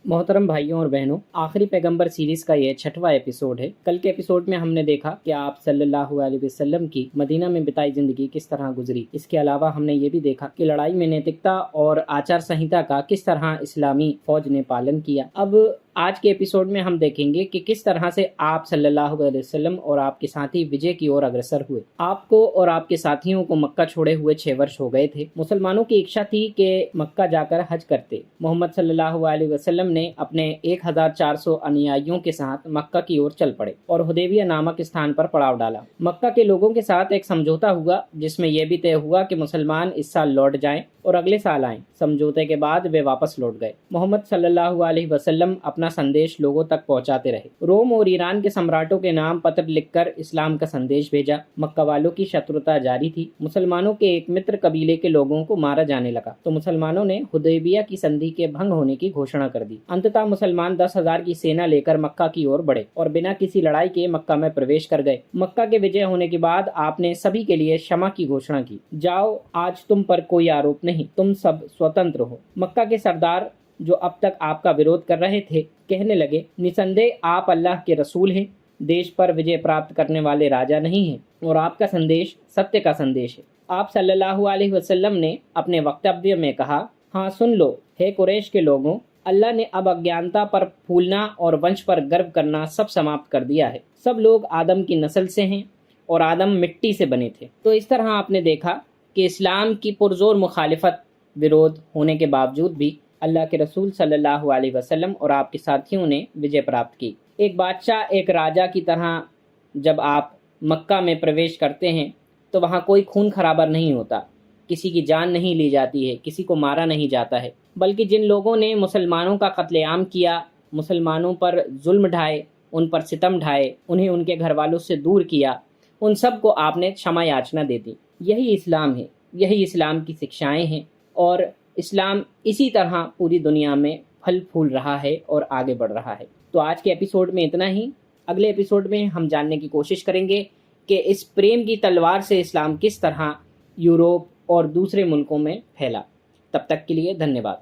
मोहतरम भाइयों और बहनों, आखिरी पैगंबर सीरीज का ये 6वां एपिसोड है। कल के एपिसोड में हमने देखा कि आप सल्लल्लाहु अलैहि वसल्लम की मदीना में बिताई जिंदगी किस तरह गुजरी। इसके अलावा हमने ये भी देखा कि लड़ाई में नैतिकता और आचार संहिता का किस तरह इस्लामी फौज ने पालन किया। अब आज के एपिसोड में हम देखेंगे कि किस तरह से आप सल्लल्लाहु अलैहि वसल्लम और आपके साथी विजय की ओर अग्रसर हुए। आपको और आपके साथियों को मक्का छोड़े हुए 6 वर्ष हो गए थे। मुसलमानों की इच्छा थी कि मक्का जाकर हज करते। मोहम्मद सल्लल्लाहु अलैहि वसल्लम ने अपने 1400 अनुयायियों के साथ मक्का की ओर चल पड़े और हुदैबिया नामक स्थान पर पड़ाव डाला। मक्का के लोगों के साथ एक समझौता हुआ जिसमें यह भी तय हुआ कि मुसलमान इस साल लौट जाएं और अगले साल आएं। समझौते के बाद वे वापस लौट गए। मोहम्मद सल्लल्लाहु अलैहि वसल्लम अपना संदेश लोगों तक पहुंचाते रहे। रोम और ईरान के सम्राटों के नाम पत्र लिखकर इस्लाम का संदेश भेजा। मक्का वालों की शत्रुता जारी थी। मुसलमानों के एक मित्र कबीले के लोगों को मारा जाने लगा तो मुसलमानों ने हुदैबिया की संधि के भंग होने की घोषणा कर दी। अंततः मुसलमान 10,000 की सेना लेकर मक्का की ओर बढ़े और बिना किसी लड़ाई के मक्का में प्रवेश कर गए। मक्का के विजय होने के बाद आपने सभी के लिए क्षमा की घोषणा की। जाओ, आज तुम पर कोई आरोप नहीं, तुम सब स्वतंत्र हो। मक्का के सरदार जो अब तक आपका विरोध कर रहे थे कहने लगे, निसंदेह आप अल्लाह के रसूल हैं, देश पर विजय प्राप्त करने वाले राजा नहीं हैं और आपका संदेश सत्य का संदेश है। आप सल्लल्लाहु अलैहि वसल्लम ने अपने वक्तव्य में कहा, हाँ सुन लो हे कुरैश के लोगों, अल्लाह ने अब अज्ञानता पर फूलना और वंश पर गर्व करना सब समाप्त कर दिया है। सब लोग आदम की नस्ल से हैं और आदम मिट्टी से बने थे। तो इस तरह आपने देखा कि इस्लाम की पुरजोर मुखालिफत विरोध होने के बावजूद भी अल्लाह के रसूल सल्लल्लाहु अलैहि वसल्लम और आपके साथियों ने विजय प्राप्त की। एक बादशाह, एक राजा की तरह जब आप मक्का में प्रवेश करते हैं तो वहाँ कोई खून खराबा नहीं होता, किसी की जान नहीं ली जाती है, किसी को मारा नहीं जाता है, बल्कि जिन लोगों ने मुसलमानों का कत्लेआम किया, मुसलमानों पर जुल्म ढाए, उन पर सितम ढाए, उन्हें उनके घर वालों से दूर किया, उन सब को आपने क्षमा याचना दे दी। यही इस्लाम है, यही इस्लाम की शिक्षाएं हैं और इस्लाम इसी तरह पूरी दुनिया में फल फूल रहा है और आगे बढ़ रहा है। तो आज के एपिसोड में इतना ही। अगले एपिसोड में हम जानने की कोशिश करेंगे कि इस प्रेम की तलवार से इस्लाम किस तरह यूरोप और दूसरे मुल्कों में फैला। तब तक के लिए धन्यवाद।